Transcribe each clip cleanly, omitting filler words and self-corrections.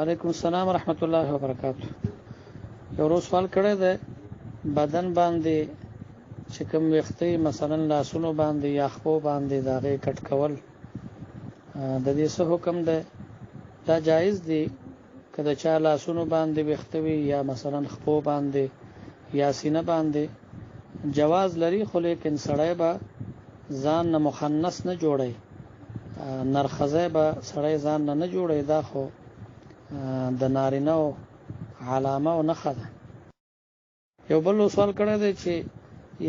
وعلیکم السلام ورحمت الله وبرکاته. یو روز سوال کړی دی بدن باندې چې کوم وختي مثلا لاسونو باندې یا خپو باندې داغه کټ کول د دې څه حکم دی؟ دا جایز دی کله چې لاسونو باندې وختوي یا مثلا خپو باندې یا سینه باندې جواز لري، خو لیکن سړی به ځان نه مخنث نه جوړي، نرخزه به سړی ځان نه جوړي. دا خو د نارینه علامه او نخښه ده. یو بل سوال کړی دی چې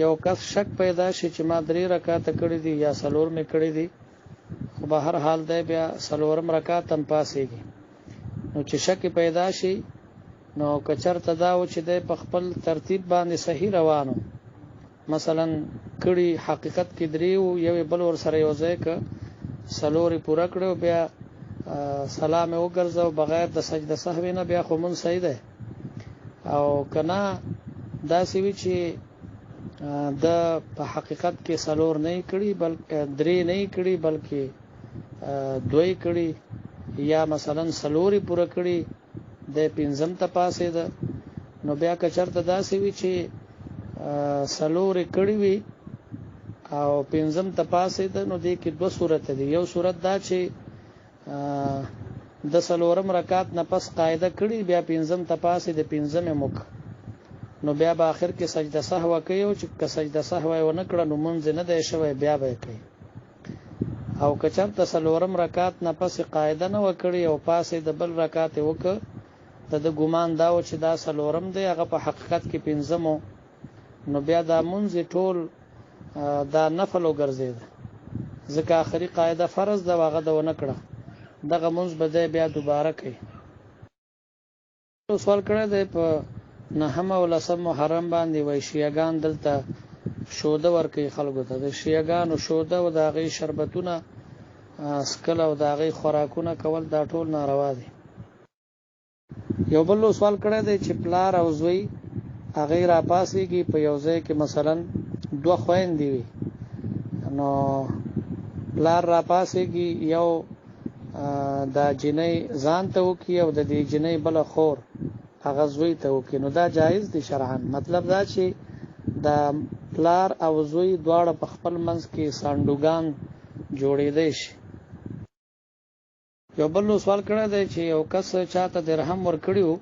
یو کس شک پیدا شي چې ما 3 رکعات کړی دي یا 4 مې کړی دي، خو به هر حال دی بیا 4 رکعات هم پاسېږي. نو چې شک پیدا شي نو کچرته دا و چې دی په خپل ترتیب باندې صحیح روانو، مثلا کړي حقیقت کې 3 او یو بل ور سره یو ځای ک 4 پوره کړو، بیا سلام وګرځاو بغیر د سجده سهو نه، بیا خو مون صحیح ده. او کنا دا سوي چې د په حقیقت کې 4 نه کړي بلکې 3 نه کړي بلکې 2 کړي، یا مثلا 4 پوره کړي د 5م ته پاسې ده، نو بیا کچرته دا سوي چې 4 کړي وي او 5م ته پاسې ده، نو دې کې 2 صورت دي. یو صورت دا چې د 4 رکعات نه پس قاعده کړي، بیا 5م ته پاسې د 5م مخ، نو بیا په اخر کې سجده سهو کوي، او چې سجده سهو و نه کړه نو مونږ نه دی شوی، بیا به کوي. او کچرته 4 رکعات نه پس قاعده نه وکړي او پاسې د بل رکعات وک، د ګمان دا و چې دا 4 دی، هغه په حقیقت کې 5م، نو بیا دا مونږ ټول دا نفل وګرځید، ځکه اخري قاعده فرض دا واغه د ونه کړه، دغه مونږ به بیا دوباره کوي. سوال کړی دی په 9 او 10 محرم باندې وای شیعاګان دلته شوده ورکي خلکو ته، د شیعاګانو شوده او د غي شربتونه سکل او د غي خوراکونه کول دا ټول ناروا دي. یو بل سوال کړی دی چې پلار او زوی هغه را پاسيږي په یو ځای کې مثلا 2 خويندې وي، نو پلار را پاسيږي یو دا جنې ځان ته وکي او د دې جنې بل خور هغه زوی ته وکي، نو دا جایز دي شرعاً. مطلب دا چې دا پلار او زوی دواړه په خپل منځ کې ساندوګان جوړېدای شي. یو بل سوال کړی دی چې یو کس چاته درهم ورکړیو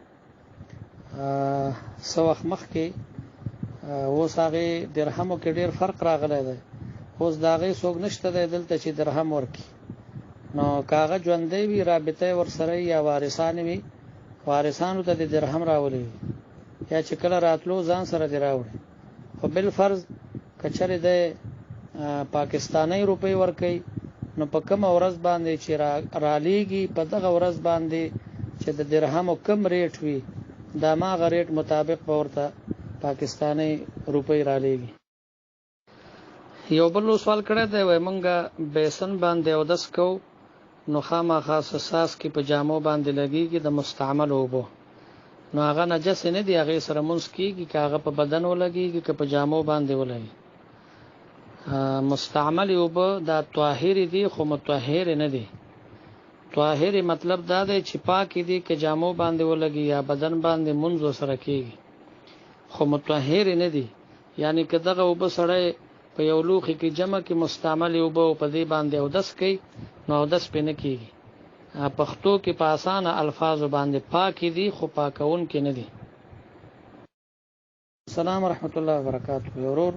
سو وخت مخکې، اوس هغه درهمو کې ډیر فرق راغلی دی، اوس دا غي څوک نشته دی دلته چې درهم ورکي، نو کاغه ژوندې وی رابطه ورسره یا وارثان وي، وارثانو ته د درهم راولي یا چې کله راتلو ځان سره دی راوړي. خو بل فرض کچره د پاکستانی روپی ورکي، نو په کوم ورځ باندې چې رالیږي په دغه ورځ باندې چې د درهمو کم ریټ وي دا ماغه ریټ مطابق ورته پاکستانی روپی رالیږي. یو بل سوال کړی دی وای مونږه بیسن باندې او دس کو، نو خامخا اساس کې په جامو باندې لګيږي د مستعمل اوبو، نو هغه نجس نه دی، هغه سره مونږ کیږي که هغه په بدن ولګيږي که په جامو باندې ولګي. مستعمل اوبو دا طاهر دي خو مطهر نه دي. طاهر مطلب دا دی چې پاک دي که جامو باندې ولګي یا بدن باندې مونږ سره کیږي، خو مطهر نه دي. یعنی که دغه اوبو سره په یو لوخي کې جمع کې مستعمل اوبو په دې باندې او دس کوي، نو دس پنه کیږي. پښتو کې په اسانه الفاظ باندې پاک دي خو پاکون کې نه دي. السلام ورحمت الله وبرکاته. ورور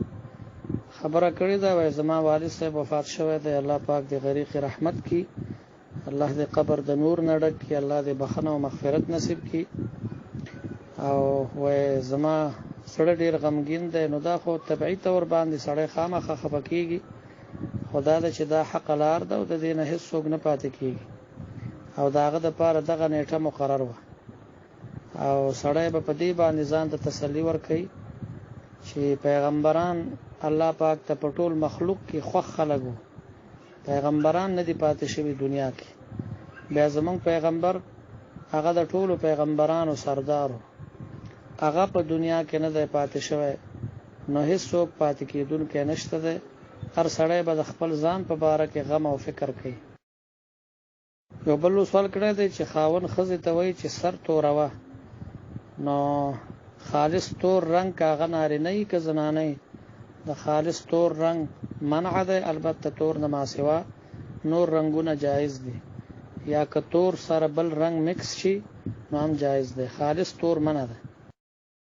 خبره کړې ده وای زما والد صاحب وفات شوی دی، الله پاک دې غریق رحمت کی، الله دې قبر د نور نه ډک کی، الله دې بخنه او مغفرت نصیب کی. او وای زما سړی ډیر غمگین دی، نو دا خو طبيعي تور باندې سړی خامخا خفقېږي، خدا دې چې دا حق لار ده او د دې نه هیڅ څوک نه پاتې کیږي، او داغه د پاره دغه نیټه مقرر و، او سړی به په دې باندې ځان ته تسلی ورکړي چې پیغمبران الله پاک ته په ټول مخلوق کې خوښ خلګو، پیغمبران نه دي پاتې شوی دنیا کې. بیا زمونږ پیغمبر هغه د ټولو پیغمبرانو سردارو، هغه په دنیا کې نه دی پاتې شوی، نو هیڅ څوک پاتې کېدونکی نشته دی. هر سړی به د خپل ځان په باره کې غم او فکر کوي. یو بل سوال کړی دی چې خاون ښځې ته وایي چې سر توروه، نو خالص تور رنگ کاغه نارینه یې که زنانه یې، د خالص تور رنگ منع دی. البته تور نه ماسوا نور رنگونه جایز دي، یا که تور سره بل رنگ مکس شي نو هم جایز دی. خالص تور منع ده.